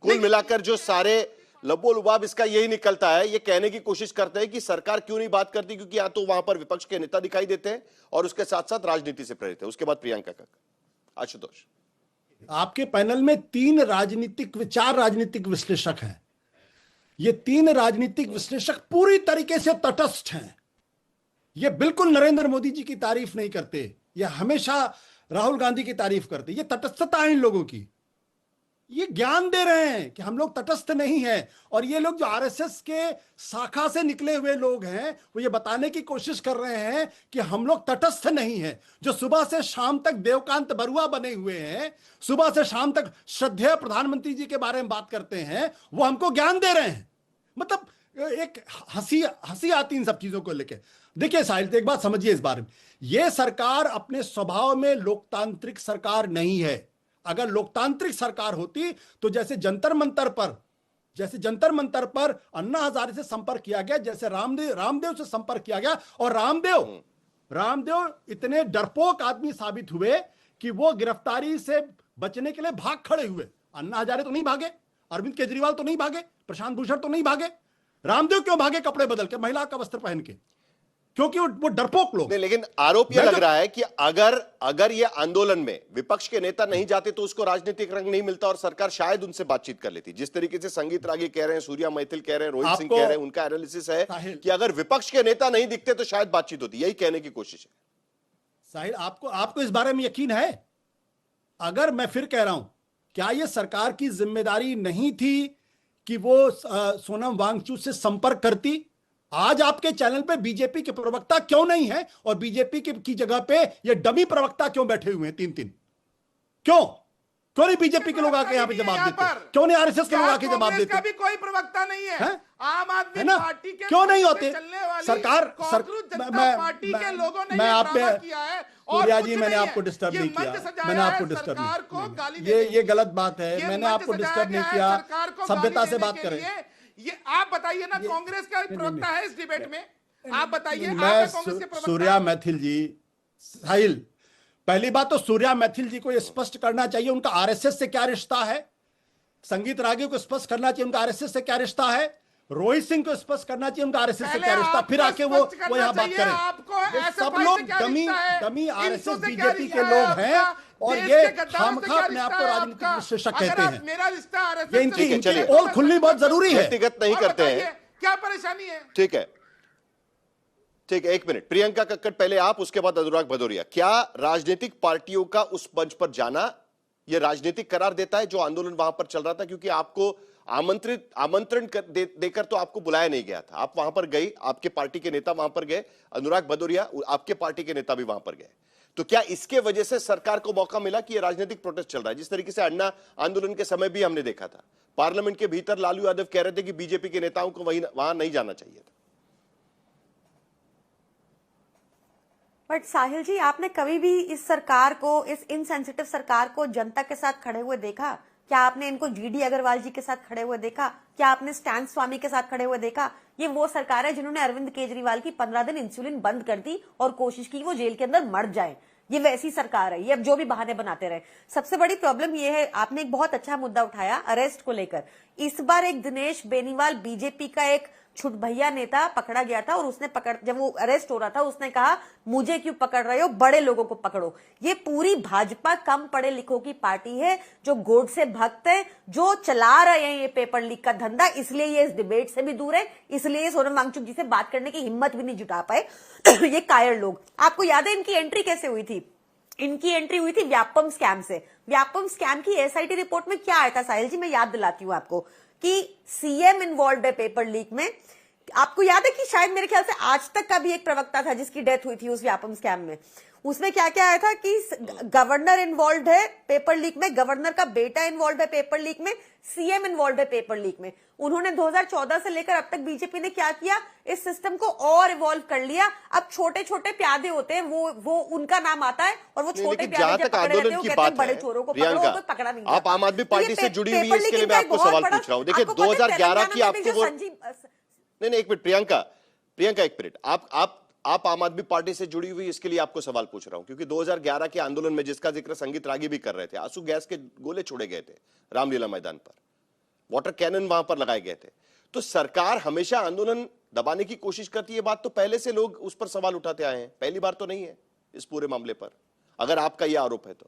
कुल मिलाकर जो सारे लबो लुबाब इसका यही निकलता है, ये कहने की कोशिश करते हैं कि सरकार क्यों नहीं बात करती, क्योंकि या तो वहां पर विपक्ष के नेता दिखाई देते हैं और उसके साथ साथ राजनीति से प्रेरित है। उसके बाद प्रियंका का आशुतोष। आपके पैनल में चार राजनीतिक विश्लेषक हैं। ये तीन राजनीतिक विश्लेषक पूरी तरीके से तटस्थ हैं। ये बिल्कुल नरेंद्र मोदी जी की तारीफ नहीं करते, ये हमेशा राहुल गांधी की तारीफ करते। ये तटस्थता है इन लोगों की। ये ज्ञान दे रहे हैं कि हम लोग तटस्थ नहीं हैं, और ये लोग जो आरएसएस के शाखा से निकले हुए लोग हैं वो ये बताने की कोशिश कर रहे हैं कि हम लोग तटस्थ नहीं हैं। जो सुबह से शाम तक देवकांत बरुआ बने हुए हैं, सुबह से शाम तक श्रद्धेय प्रधानमंत्री जी के बारे में बात करते हैं, वो हमको ज्ञान दे रहे हैं। मतलब एक हंसी आती इन सब चीजों को लेकर। देखिए साहिल, एक बात समझिए इस बारे में, यह सरकार अपने स्वभाव में लोकतांत्रिक सरकार नहीं है। अगर लोकतांत्रिक सरकार होती तो जैसे जंतर मंतर पर अन्ना हजारे से संपर्क किया गया, जैसे रामदेव से संपर्क किया गया, और रामदेव इतने डरपोक आदमी साबित हुए कि वो गिरफ्तारी से बचने के लिए भाग खड़े हुए। अन्ना हजारे तो नहीं भागे, अरविंद केजरीवाल तो नहीं भागे, प्रशांत भूषण तो नहीं भागे। रामदेव क्यों भागे? कपड़े बदल के, महिला का वस्त्र पहन के, क्योंकि वो डरपोक लोग। लेकिन आरोप यह लग रहा है कि अगर ये आंदोलन में विपक्ष के नेता नहीं जाते तो उसको राजनीतिक रंग नहीं मिलता और सरकार शायद उनसे बातचीत कर लेती। जिस तरीके से संगीत रागी कह रहे हैं, सूर्या मैथिल कह रहे हैं, रोहित सिंह कह रहे हैं, उनका एनालिसिस है कि अगर विपक्ष के नेता नहीं दिखते तो शायद बातचीत होती। यही कहने की कोशिश है। साहिल, आपको इस बारे में यकीन है? अगर मैं फिर कह रहा हूं, क्या यह सरकार की जिम्मेदारी नहीं थी कि वो सोनम वांगचुक से संपर्क करती? आज आपके चैनल पे बीजेपी के प्रवक्ता क्यों नहीं है, और बीजेपी की जगह पे ये डमी प्रवक्ता क्यों बैठे हुए हैं 3-3? क्यों नहीं बीजेपी के लोग आके यहाँ पे जवाब देते? क्यों नहीं आरएसएस के लोग आके जवाब देते? का भी कोई प्रवक्ता नहीं है, आम आदमी पार्टी के क्यों नहीं होते? सरकार पार्टी के लोगों ने मैं आप पे किया है। सूर्या जी, मैंने आपको डिस्टर्ब नहीं किया, मैंने आपको डिस्टर्ब नहीं, ये गलत बात है। मैंने आपको डिस्टर्ब नहीं किया, सभ्यता से बात करें। ये आप बताइए ना, कांग्रेस का प्रवक्ता है इस डिबेट में, आप बताइए। मैं सूर्या मैथिल जी, साहिल, पहली बात तो सूर्या मैथिल जी को यह स्पष्ट करना चाहिए उनका आरएसएस से क्या रिश्ता है। संगीत रागी को स्पष्ट करना चाहिए उनका आरएसएस से क्या रिश्ता है। रोहित सिंह को स्पष्ट करना चाहिए उनका आरएसएस से क्या रिश्ता, फिर आके वो यहां बात करें। सब लोग डमी आरएसएस बीजेपी के लोग हैं, और ये खामखा अपने आप को राजनीतिक विशेषज्ञ कहते हैं। मेरा रिश्ता ये इनकी पोल खुलनी बहुत जरूरी है। व्यक्तिगत नहीं करते हैं, क्या परेशानी है? ठीक है, एक मिनट। प्रियंका कक्कड़ पहले आप, उसके बाद अनुराग भदौरिया। क्या राजनीतिक पार्टियों का उस मंच पर जाना यह राजनीतिक करार देता है जो आंदोलन वहां पर चल रहा था? क्योंकि आपको आमंत्रण देकर तो आपको बुलाया नहीं गया था, आप वहां पर गए, आपके पार्टी के नेता वहां पर गए, अनुराग भदौरिया आपके पार्टी के नेता भी वहां पर गए। तो क्या इसके वजह से सरकार को मौका मिला कि यह राजनीतिक प्रोटेस्ट चल रहा है? जिस तरीके से अन्ना आंदोलन के समय भी हमने देखा था, पार्लियामेंट के भीतर लालू यादव कह रहे थे कि बीजेपी के नेताओं को वहां नहीं जाना चाहिए था। बट साहिल जी, आपने कभी भी इस सरकार को, इस इनसेंसिटिव सरकार को जनता के साथ खड़े हुए देखा? क्या आपने इनको जीडी अग्रवाल जी के साथ खड़े हुए देखा? क्या आपने स्टैन स्वामी के साथ खड़े हुए देखा? ये वो सरकार है जिन्होंने अरविंद केजरीवाल की 15 दिन इंसुलिन बंद कर दी और कोशिश की वो जेल के अंदर मर जाए। ये वैसी सरकार है। ये अब जो भी बहाने बनाते रहे। सबसे बड़ी प्रॉब्लम ये है, आपने एक बहुत अच्छा मुद्दा उठाया अरेस्ट को लेकर। इस बार एक दिनेश बेनीवाल बीजेपी का एक छुटभैया नेता पकड़ा गया था, और उसने जब वो अरेस्ट हो रहा था उसने कहा, मुझे क्यों पकड़ रहे हो, बड़े लोगों को पकड़ो। ये पूरी भाजपा कम पढ़े लिखों की पार्टी है जो गोड से भक्त है, जो चला रहे हैं ये पेपर लीक का धंधा। इसलिए ये इस डिबेट से भी दूर है, इसलिए सोनम वांगचुक जी से बात करने की हिम्मत भी नहीं जुटा पाए ये कायर लोग। आपको याद है इनकी एंट्री कैसे हुई थी? इनकी एंट्री हुई थी व्यापम स्कैम से। व्यापम स्कैम की एसआईटी रिपोर्ट में क्या आया था साहिल जी, मैं याद दिलाती हूं आपको कि सीएम इन्वॉल्व है पेपर लीक में। आपको याद है कि शायद मेरे ख्याल से आज तक का भी एक प्रवक्ता था जिसकी डेथ हुई थी उस व्यापम स्कैम में। उसमें क्या क्या आया था कि गवर्नर इन्वॉल्व है पेपर लीक में, गवर्नर का बेटा इन्वॉल्व है पेपर लीक में, सीएम इन्वॉल्व है पेपर लीक में। उन्होंने 2014 से लेकर अब तक बीजेपी ने क्या किया, इस सिस्टम को और इवॉल्व कर लिया। अब छोटे छोटे प्यादे होते हैं, वो उनका नाम आता है, और वो छोटे प्यादे जब पकड़े जाते हैं वो कहते हैं बड़े चोरों को पकड़ो, कोई पकड़ा नहीं। आप आम आदमी पार्टी से जुड़ी हुई है, इसके लिए मैं आपको सवाल पूछ रहा हूं। देखिए 2011 की आपको वो नहीं, एक मिनट प्रियंका एक मिनट, आप आम आदमी पार्टी से जुड़ी हुई, इसके लिए आपको सवाल पूछ रहा हूं क्योंकि 2011 के आंदोलन में जिसका जिक्र संगीत रागी भी कर रहे थे, आंसू गैस के गोले छोड़े गए थे रामलीला मैदान पर। वाटर कैनन वहां पर लगाए गए थे। तो सरकार हमेशा आंदोलन दबाने की कोशिश करती है, बात तो पहले से लोग उस पर सवाल उठाते आए हैं, पहली बार तो नहीं है इस पूरे मामले पर, अगर आपका यह आरोप है तो।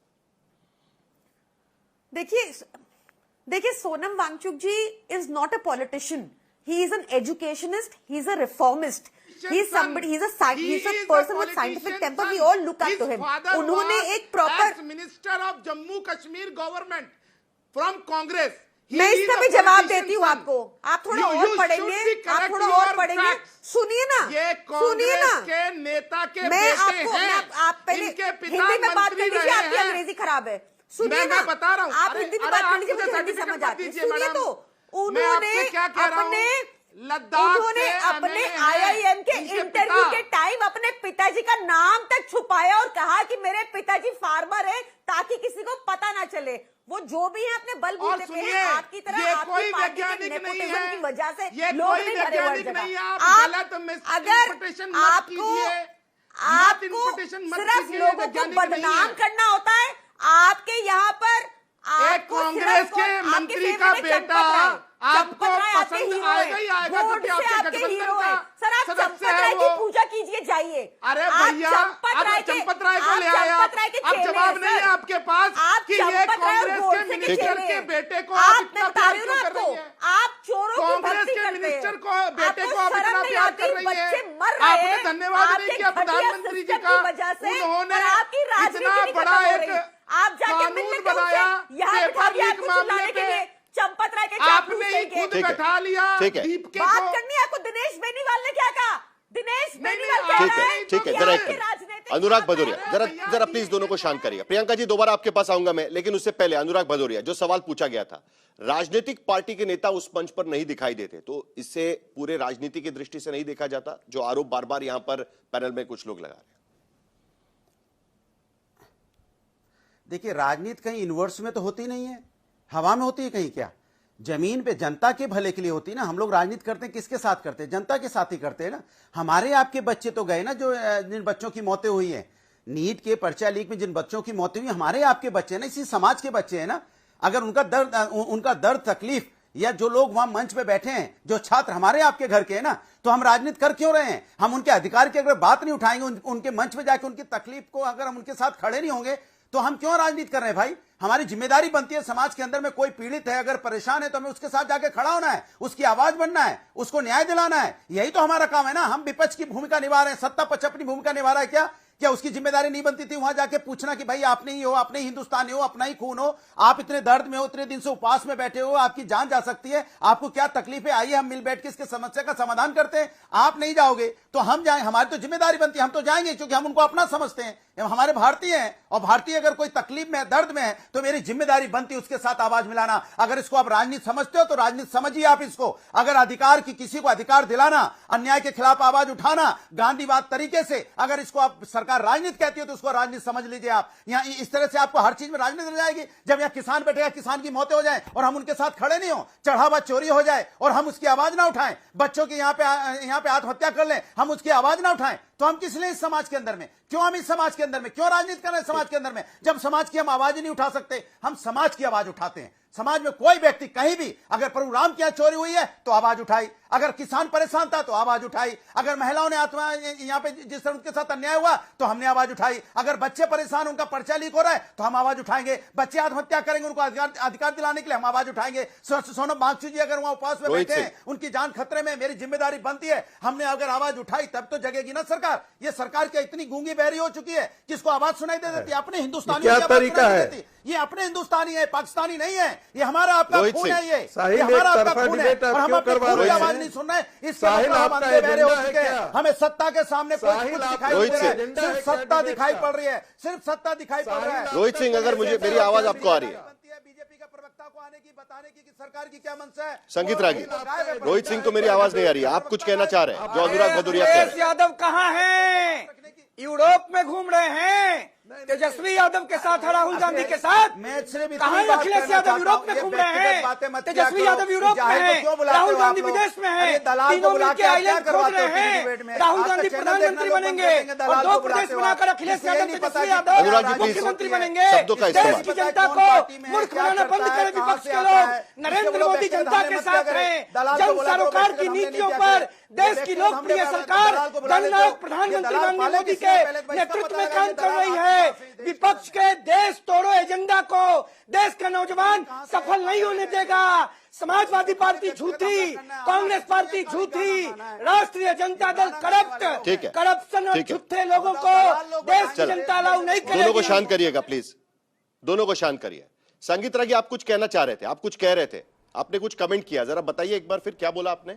देखिए Sonam Wangchuk ji is not a politician, he is an educationist, he is a reformist, he is somebody, he's a person with scientific temper, we all look up to him. उन्होंने एक proper minister of Jammu Kashmir government from Congress. मैं इसका भी जवाब देती हूँ आपको, आप थोड़ा और पढ़ेंगे, आप थोड़ा और पढ़ेंगे, सुनिए ना, ये कांग्रेस के नेता के मैं बेटे आपको हैं, आप पहले इनके पिता हिंदी में बात कर मंत्री लीजिए, रहे आपकी हैं। अंग्रेजी खराब है, सुनिए ना, मैं बता रहा हूँ, आप हिंदी में बात कर लीजिए, मुझे हिंदी समझ आती है, सुनिए तो उन्होंने अपने IIM के इंटरव्यू के टाइम अपने पिताजी का नाम तक छुपाया और कहा कि मेरे पिताजी फार्मर है, ताकि किसी को पता ना चले। वो जो भी है अपने बलबूते पे है, आपकी तरह आपकी पार्टी के नेपोटिज्म की वजह से लोग नहीं खड़े हुए जगह। अगर आपको सिर्फ लोगों को बदनाम करना होता है, आपके यहाँ पर कांग्रेस के मंत्री का बेटा आपको पसंद आएगा ही आएगा, क्योंकि आपके गठबंधन का सर, आप चंपत राय की पूजा कीजिए, जाइए। अरे भैया, आप चंपत राय को ले आए, अब जवाब नहीं है आपके पास कि ये कांग्रेस के मिनिस्टर के बेटे को आप इतना प्यार क्यों कर रही है? आप चोरों की भक्ति करते हैं, कांग्रेस के मिनिस्टर को बेटे को आप इतना प्यार कर रही है। आपने धन्यवाद नहीं किया प्रधानमंत्री जी का, उन्होंने इतना बड़ा एक कानून बनाया पेपर लीक मामले पे, चंपत राय के आपने ही खुद बैठा लिया दीपके को। बात करनी है आपको, दिनेश बेनीवाल ने क्या कहा? दिनेश बेनीवाल कह रहा है ठीक है, जरा अनुराग भदौरिया, जरा प्लीज दोनों को शांत करिए। प्रियंका जी दोबारा आपके पास आऊंगा मैं, लेकिन उससे पहले अनुराग भदौरिया, जो सवाल पूछा गया था, राजनीतिक पार्टी के नेता उस मंच पर नहीं दिखाई देते, तो इससे पूरे राजनीति की दृष्टि से नहीं देखा जाता, जो आरोप बार बार यहां पर पैनल में कुछ लोग लगा रहे हैं? देखिए, राजनीति कहीं यूनिवर्स में तो होती नहीं है, हवा में होती है कहीं क्या? जमीन पे जनता के भले के लिए होती है ना। हम लोग राजनीति करते हैं किसके साथ करते हैं? जनता के साथ ही करते हैं ना। हमारे आपके बच्चे तो गए ना, जो जिन बच्चों की मौतें हुई हैं नीट के पर्चा लीक में, जिन बच्चों की मौतें हुई, हमारे आपके बच्चे हैं ना, इसी समाज के बच्चे हैं ना। अगर उनका दर्द तकलीफ, या जो लोग वहां मंच पे बैठे हैं, जो छात्र हमारे आपके घर के हैं ना, तो हम राजनीति कर क्यों रहे हैं? हम उनके अधिकार की अगर बात नहीं उठाएंगे, उनके मंच पे जाके उनकी तकलीफ को अगर हम उनके साथ खड़े नहीं होंगे, तो हम क्यों राजनीति कर रहे हैं भाई? हमारी जिम्मेदारी बनती है, समाज के अंदर में कोई पीड़ित है, अगर परेशान है, तो हमें उसके साथ जाके खड़ा होना है, उसकी आवाज बनना है, उसको न्याय दिलाना है। यही तो हमारा काम है ना। हम विपक्ष की भूमिका निभा रहे हैं, सत्ता पक्ष अपनी भूमिका निभा रहा है। क्या उसकी जिम्मेदारी नहीं बनती थी वहां जाके पूछना कि भाई आपने ही हो, अपने ही हिंदुस्तानी हो, अपना ही खून हो, आप इतने दर्द में हो, इतने दिन से उपवास में बैठे हो, आपकी जान जा सकती है, आपको क्या तकलीफ है, आइए हम मिल बैठ के इसके समस्या का समाधान करते हैं। आप नहीं जाओगे तो हम जाएं, हमारी तो जिम्मेदारी बनती है, हम तो जाएंगे, क्योंकि हम उनको अपना समझते हैं, हमारे भारतीय हैं, और भारतीय अगर कोई तकलीफ में, दर्द में है, तो मेरी जिम्मेदारी बनती है उसके साथ आवाज मिलाना। अगर इसको आप राजनीति समझते हो तो राजनीति समझिए आप इसको। अगर अधिकार की, किसी को अधिकार दिलाना, अन्याय के खिलाफ आवाज उठाना गांधीवाद तरीके से, अगर इसको आप सरकार राजनीति कहती है तो उसको राजनीति समझ लीजिए आप। यहाँ इस तरह से आपको हर चीज में राजनीति जाएगी। जब यहाँ किसान बैठेगा, किसान की मौतें हो जाए और हम उनके साथ खड़े नहीं हो, चढ़ावा चोरी हो जाए और हम उसकी आवाज ना उठाएं, बच्चों की यहाँ पे आत्महत्या कर लें, हम उसकी आवाज ना उठाएं, तो हम किस लिए इस समाज के अंदर में? क्यों हम इस समाज के अंदर में क्यों राजनीति कर रहे हैं? समाज के अंदर में जब समाज की हम आवाज ही नहीं उठा सकते, हम समाज की आवाज उठाते हैं। समाज में कोई व्यक्ति कहीं भी, अगर प्रभु राम की चोरी हुई है तो आवाज उठाई, अगर किसान परेशान था तो आवाज उठाई, अगर महिलाओं ने यहाँ पे जिस तरह उनके साथ अन्याय हुआ तो हमने आवाज उठाई, अगर बच्चे परेशान, उनका पर्चा लीक हो रहा है तो हम आवाज उठाएंगे, बच्चे आत्महत्या करेंगे, उनको अधिकार दिलाने के लिए हम आवाज उठाएंगे। सोनम वांगचुक जी अगर वहां उपवास में बैठे हैं, उनकी जान खतरे में, मेरी जिम्मेदारी बनती है, हमने अगर आवाज उठाई तब तो जगेगी ना सरकार। ये सरकार क्या इतनी गूंगी बहरी हो चुकी है कि इसको आवाज सुनाई दे देती है? अपने हिंदुस्तानी क्या तरीका है? ये अपने हिंदुस्तानी है, पाकिस्तानी नहीं है, ये हमारा आपका खून है, ये साहिल हमारा एक आपका तरफा खून है, डिबेट और हम क्यों अपने करवा खून की रहे हैं? आवाज नहीं सुन रहे हैं। इस साहिल हम आपका अंधे बहरे हो एजेंडा है चुके हैं, क्या? हमें सत्ता के सामने कोई साहिल कुछ आपका दिखाई नहीं दे रहा है, एजेंडा सिर्फ है क्या सत्ता डिबेट दिखाई का? पड़ रही है, सिर्फ सत्ता दिखाई पड़ रहा है। रोहित सिंह, अगर मुझे मेरी आवाज आपको आ रही है, बीजेपी का प्रवक्ता को आने की, बताने की कि सरकार की क्या मंशा है। संगीत रागी, रोहित सिंह को मेरी आवाज नहीं आ रही है, आप कुछ कहना चाह रहे हैं जो अनुराग भदौरिया कह रहे हैं? यादव कहाँ हैं? यूरोप में घूम रहे हैं, तेजस्वी यादव के साथ है, राहुल गांधी के साथ। कहाँ अखिलेश यादव यूरोप में घूम रहे हैं, तेजस्वी यादव यूरोप में है, राहुल गांधी विदेश में है, तीनों मिलकर आइलैंड खोज रहे हैं। राहुल गांधी प्रधानमंत्री बनेंगे और 2 प्रदेश बनाकर अखिलेश यादव तेजस्वी यादव मुख्यमंत्री बनेंगे। देश की जनता को मूर्ख बनाना बंद करें विपक्ष के लोग। नरेंद्र मोदी जनता के साथ हैं। जन सरोकार की नीतियों पर देश की लोकप्रिय सरकार जननायक प्रधानमंत्री नरेंद्र मोदी के नेतृत्व में काम कर रही है। विपक्ष के देश तोड़ो एजेंडा को देश का नौजवान सफल नहीं होने देगा। समाजवादी पार्टी झूठी, कांग्रेस पार्टी झूठी, राष्ट्रीय जनता दल करप्ट, करप्शन और झूठे लोगों को देश की जनता अलाउ नहीं करेगी। दोनों को शांत करिएगा प्लीज, दोनों को शांत करिए। संगीत रागी, आप कुछ कहना चाह रहे थे, आप कुछ कह रहे थे, आपने कुछ कमेंट किया, जरा बताइए एक बार फिर क्या बोला आपने।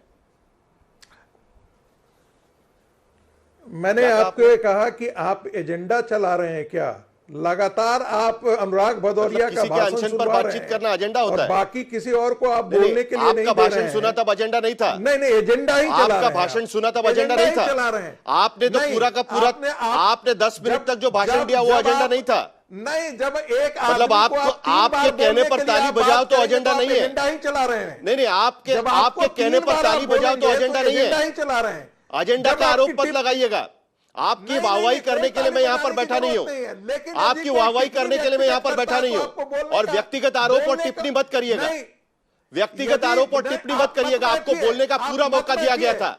मैंने आपको ये कहा कि आप एजेंडा चला रहे हैं क्या? लगातार आप अनुराग भदौरिया का भाषण सुनवा रहे हैं। बातचीत करना एजेंडा होता है, बाकी किसी और को आप बोलने के लिए नहीं दे रहे हैं। आपका भाषण सुना तब एजेंडा नहीं था। नहीं, एजेंडा ही चला रहे हैं। आपका भाषण सुना तब एजेंडा नहीं था। चला रहे हैं आपने तो पूरा का पूरा आपने 10 मिनट तक जो भाषण दिया वो एजेंडा नहीं था। नहीं, जब एक मतलब आपके कहने पर ताली बजाओ तो एजेंडा नहीं है। एजेंडा ही चला रहे हैं। नहीं, आपके कहने पर ताली बजाओ तो एजेंडा नहीं है। एजेंडा ही चला रहे हैं। एजेंडा का आरोप मत लगाइएगा। आपकी वाहवाही करने के लिए मैं यहाँ पर बैठा नहीं हूँ। आपकी वाहवाही करने के लिए मैं यहाँ पर बैठा नहीं हूँ। और व्यक्तिगत आरोप और टिप्पणी मत करिएगा। व्यक्तिगत आरोप और टिप्पणी मत करिएगा। आपको बोलने का पूरा मौका दिया गया था।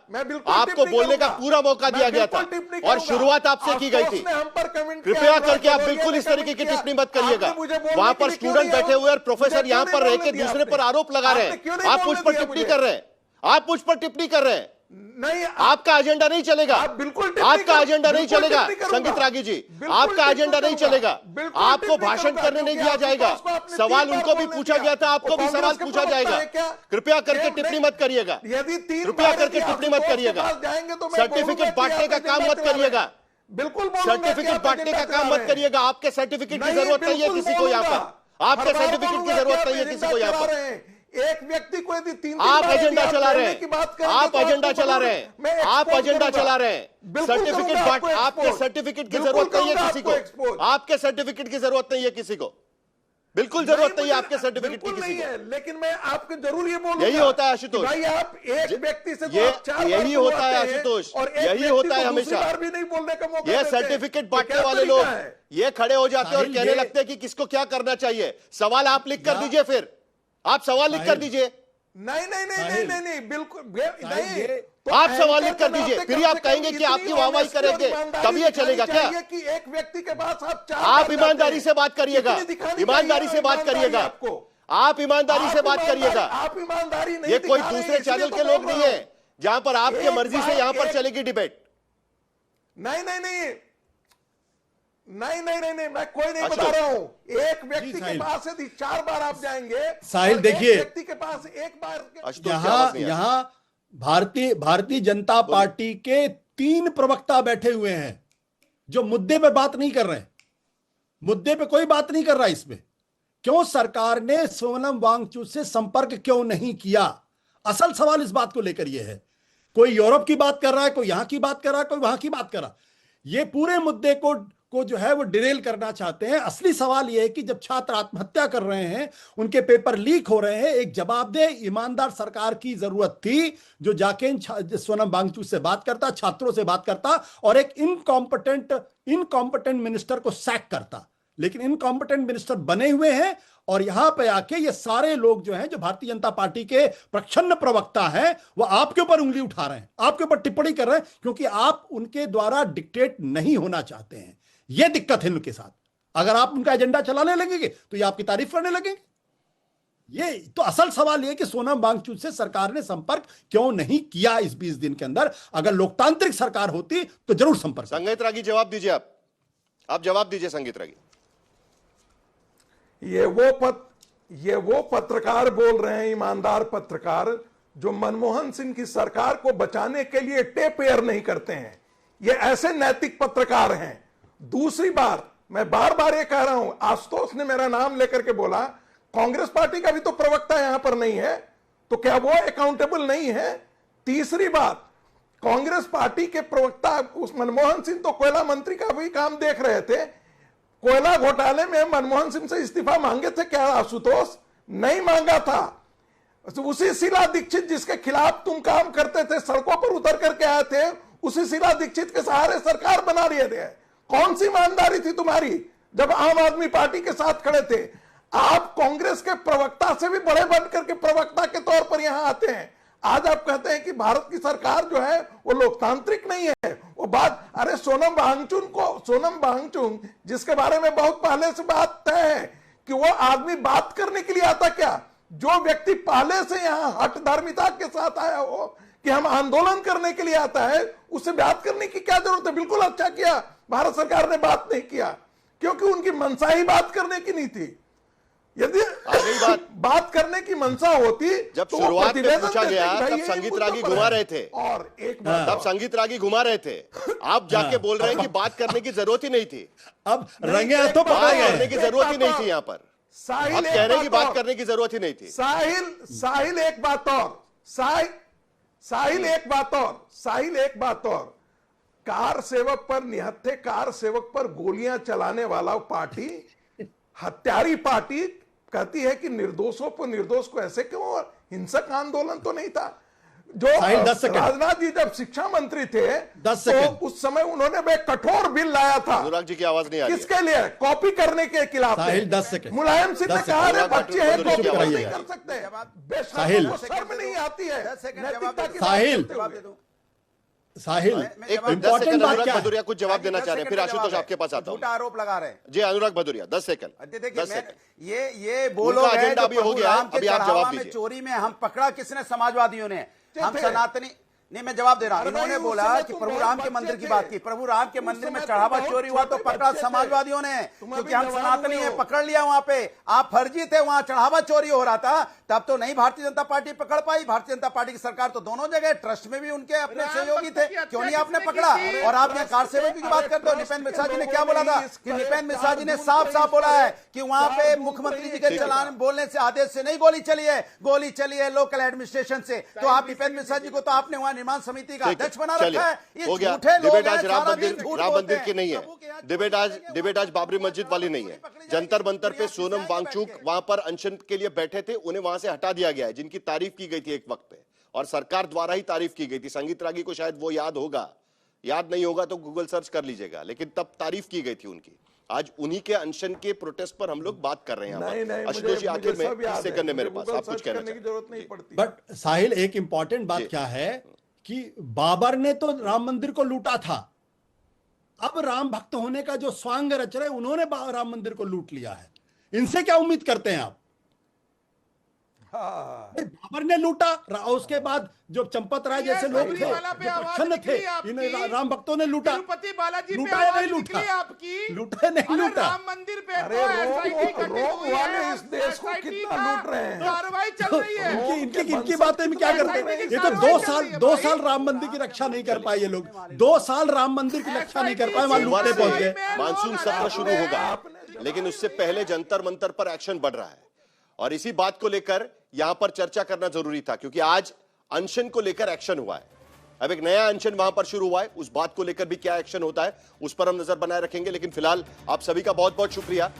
आपको बोलने का पूरा मौका दिया गया था और शुरुआत आपसे की गई थी। कृपया करके आप बिल्कुल इस तरीके की टिप्पणी मत करिएगा। वहां पर स्टूडेंट बैठे हुए और प्रोफेसर यहाँ पर रह के दूसरे पर आरोप लगा रहे हैं। आप मुझ पर टिप्पणी कर रहे हैं। आप मुझ पर टिप्पणी कर रहे हैं। नहीं, आपका एजेंडा नहीं चलेगा। आपका एजेंडा नहीं चलेगा संगीत रागी जी, आपका एजेंडा नहीं चलेगा। आपको भाषण करने नहीं दिया जाएगा। सवाल उनको भी पूछा गया था, आपको भी सवाल पूछा जाएगा। कृपया करके टिप्पणी मत करिएगा। कृपया करके टिप्पणी मत करिएगा। सर्टिफिकेट बांटने का काम मत करिएगा। बिल्कुल सर्टिफिकेट बांटने का काम मत करिएगा। आपके सर्टिफिकेट की जरूरत नहीं है किसी को यहाँ पर। आपके सर्टिफिकेट की जरूरत नहीं है किसी को यहाँ पर। एक व्यक्ति को यदि 3 आप एजेंडा चला रहे हैं। आप एजेंडा चला रहे हैं। आप एजेंडा चला रहे हैं। सर्टिफिकेट बांट, आपके सर्टिफिकेट की जरूरत नहीं है किसी को। आपके सर्टिफिकेट की जरूरत नहीं है किसी को। बिल्कुल जरूरत नहीं है आपके सर्टिफिकेट की किसी को। लेकिन मैं आपको जरूर ये बोलूंगा, यही होता है आशुतोष। भाई आप एक व्यक्ति से यही होता है आशुतोष, यही होता है हमेशा। भी नहीं बोलने का मौका ये सर्टिफिकेट बांटने वाले लोग ये खड़े हो जाते हैं और कहने लगते हैं कि किसको क्या करना चाहिए। सवाल आप लिख कर दीजिए, फिर आप सवाल लिख कर दीजिए। नहीं, बिल्कुल नहीं। तो आप सवाल लिख कर दीजिए, फिर आप कहेंगे कि आपकी वाहवाही करेंगे, तब ये चलेगा क्या? कि एक व्यक्ति के पास आप ईमानदारी से बात करिएगा। ईमानदारी से बात करिएगा। आप ईमानदारी से बात करिएगा। आप ईमानदारी नहीं, ये कोई दूसरे चैनल के लोग नहीं है जहां पर आपके मर्जी से यहां पर चलेगी डिबेट। नहीं, मैं कोई नहीं बता रहा हूं। एक व्यक्ति के पास यदि 4 बार आप जाएंगे, साहिल देखिए, व्यक्ति के पास एक यहाँ बार भारतीय जनता पार्टी के 3 प्रवक्ता बैठे हुए हैं जो मुद्दे पे बात नहीं कर रहे हैं। मुद्दे पे कोई बात नहीं कर रहा। इसमें क्यों सरकार ने सोनम वांगचुक से संपर्क क्यों नहीं किया? असल सवाल इस बात को लेकर यह है। कोई यूरोप की बात कर रहा है, कोई यहां की बात कर रहा है, कोई वहां की बात कर रहा है। ये पूरे मुद्दे को जो है वो डिरेल करना चाहते हैं। असली सवाल यह है कि जब छात्र आत्महत्या कर रहे हैं, उनके पेपर लीक हो रहे हैं, एक जवाबदेह ईमानदार सरकार की जरूरत थी जो जाके सोनम वांगचुक से बात करता, छात्रों से बात करता और एक इनकॉम्पिटेंट मिनिस्टर को सैक करता। लेकिन इनकॉम्पिटेंट मिनिस्टर बने हुए हैं और यहां पे आके ये सारे लोग जो हैं, जो भारतीय जनता पार्टी के प्रच्छन्न प्रवक्ता हैं, वो आपके ऊपर उंगली उठा रहे हैं, आपके ऊपर टिप्पणी कर रहे हैं, क्योंकि आप उनके द्वारा डिक्टेट नहीं होना चाहते हैं। यह दिक्कत है उनके साथ। अगर आप उनका एजेंडा चलाने लगेंगे तो ये आपकी तारीफ करने लगेंगे। ये तो असल सवाल यह कि सोनम वांगचुक से सरकार ने संपर्क क्यों नहीं किया इस 20 दिन के अंदर? अगर लोकतांत्रिक सरकार होती तो जरूर संपर्क। संगीत रागी जवाब दीजिए। आप जवाब दीजिए संगीत रागी। ये वो पत्रकार बोल रहे हैं, ईमानदार पत्रकार, जो मनमोहन सिंह की सरकार को बचाने के लिए टेप एयर नहीं करते हैं। ये ऐसे नैतिक पत्रकार हैं। दूसरी बार मैं बार बार ये कह रहा हूं, आशुतोष ने मेरा नाम लेकर के बोला, कांग्रेस पार्टी का भी तो प्रवक्ता यहां पर नहीं है, तो क्या वो अकाउंटेबल नहीं है? तीसरी बात, कांग्रेस पार्टी के प्रवक्ता उस मनमोहन सिंह तो कोयला मंत्री का भी काम देख रहे थे। कोयला घोटाले में मनमोहन सिंह से इस्तीफा मांगे थे क्या आशुतोष? नहीं मांगा था। उसी शीला दीक्षित जिसके खिलाफ तुम काम करते थे, सड़कों पर उतर करके आए थे, उसी शीला दीक्षित के सहारे सरकार बना रही थे। कौन सी ईमानदारी थी तुम्हारी जब आम आदमी पार्टी के साथ खड़े थे? आप कांग्रेस के प्रवक्ता से भी बड़े बन करके प्रवक्ता के तौर पर यहां आते हैं। आज आप कहते हैं कि भारत की सरकार जो है वो लोकतांत्रिक नहीं है। वो बात, अरे सोनम वांगचुक जिसके बारे में बहुत पहले से बात तय है कि वो आदमी बात करने के लिए आता क्या? जो व्यक्ति पहले से यहां हठधर्मिता के साथ आया हो कि हम आंदोलन करने के लिए आता है, उससे बात करने की क्या जरूरत है? बिल्कुल अच्छा किया भारत सरकार ने बात नहीं किया, क्योंकि उनकी मंशा ही बात करने की नहीं थी। यदि बात करने की मंशा होती, जब तो शुरुआत में पूछा गया तब संगीत रागी घुमा रहे थे, और एक बात, तब संगीत रागी घुमा रहे थे। आप जाके बोल रहे हैं कि बात करने की जरूरत ही नहीं थी। अब रंगे हाथों बात पकड़ करने की जरूरत ही नहीं थी यहाँ पर। साहिल आप कह रहे हैं कि बात करने की जरूरत ही नहीं थी। साहिल एक बात और, कार सेवक पर, निहत्थे कार सेवक पर गोलियां चलाने वाला पार्टी, हत्यारी पार्टी कहती है कि निर्दोष को ऐसे क्यों? हिंसक आंदोलन तो नहीं था। जो राजनाथ जी जब शिक्षा मंत्री थे तो उस समय उन्होंने एक कठोर बिल लाया था। अनुराग जी की आवाज नहीं आ रही। किसके लिए? कॉपी करने के खिलाफ। मुलायम सिंह ने कहा बच्चे हैं, कॉपी नहीं कर सकते। साहिल, शर्म नहीं आती है नैतिकता की। साहिल एक इंपॉर्टेंट बात क्या है? भदौरिया कुछ जवाब देना चाह रहे हैं, फिर आशुतोष आपके पास आता हूं। झूठा आरोप लगा रहे हैं जी। अनुराग भदौरिया 10 सेकंड। देखिए ये बोलो एजेंडा भी हो गया, अभी आप जवाब दीजिए। चोरी में हम पकड़ा किसने? समाजवादियों ने। हम सनातनी नहीं, मैं जवाब दे रहा हूं। इन्होंने बोला कि प्रभु राम के मंदिर की बात की। प्रभु राम के मंदिर में चढ़ावा चोरी हुआ तो पकड़ा समाजवादियों ने, क्योंकि हम सनातनी है, पकड़ लिया वहां पे। आप फर्जी थे, वहां चढ़ावा चोरी हो रहा था, तब तो नहीं भारतीय जनता पार्टी पकड़ पाई। भारतीय जनता पार्टी की सरकार तो दोनों जगह, ट्रस्ट में भी उनके अपने सहयोगी थे, क्यों नहीं आपने पकड़ा? और आप यहाँ कार सेवक की बात करते हो। निपेंद्र मिश्रा जी ने क्या बोला था कि निपेंद्र मिश्रा जी ने साफ साफ बोला है कि वहां पे मुख्यमंत्री जी के चलान बोलने से, आदेश से नहीं गोली चली है लोकल एडमिनिस्ट्रेशन से। तो आप निपेंद्र मिश्रा जी को तो आपने वहां निर्माण समिति का अध्यक्ष बना रखा है। ये हो गया। झूठे लोग डिबेट हैं, आज राम मंदिर की नहीं है। यहाँ डिबेट आज बाबरी मस्जिद वाली नहीं है। जंतर मंतर पे सोनम वांगचुक वहां पर अनशन के लिए बैठे थे, उन्हें वहां से हटा दिया गया है, जिनकी तारीफ की गई थी एक वक्त पे, और सरकार द्वारा ही तारीफ की गई थी। संगीत रागी को शायद वो याद होगा, याद नहीं होगा तो गूगल सर्च कर लीजिएगा, लेकिन तब तारीफ की गई थी उनकी। आज उन्हीं के अनशन के प्रोटेस्ट पर हम लोग बात कर रहे हैं। आशुतोष जी, आखिर में 30 सेकंड है मेरे पास, आप कुछ कहना चाहिए। जरूरत नहीं पड़ती। बट साहिल, एक इंपॉर्टेंट बात क्या है कि बाबर ने तो राम मंदिर को लूटा था, अब राम भक्त होने का जो स्वांग रच रहे, उन्होंने राम मंदिर को लूट लिया है। इनसे क्या उम्मीद करते हैं आप? बाबर ने लूटा, उसके बाद जो चंपत राय जैसे लोग थे, प्रसन्न थे, इन्हें राम भक्तों ने लूटा। तिरुपति बालाजी लूटा या नहीं लूटा? आपकी लूटा नहीं लूटा? राम मंदिर पे रोम वाले इस देश को कितना लूट रहे हैं। कार्रवाई चल रही है। इनकी बातें में क्या करते हैं? ये तो 2 साल राम मंदिर की रक्षा नहीं कर पाए ये लोग। 2 साल राम मंदिर की रक्षा नहीं कर पाए, वहां लूटने पहुंच गए। मानसून सत्र शुरू होगा, लेकिन उससे पहले जंतर मंतर पर एक्शन बढ़ रहा है, और इसी बात को लेकर यहां पर चर्चा करना जरूरी था, क्योंकि आज अनशन को लेकर एक्शन हुआ है। अब एक नया अनशन वहां पर शुरू हुआ है, उस बात को लेकर भी क्या एक्शन होता है उस पर हम नजर बनाए रखेंगे। लेकिन फिलहाल आप सभी का बहुत बहुत शुक्रिया।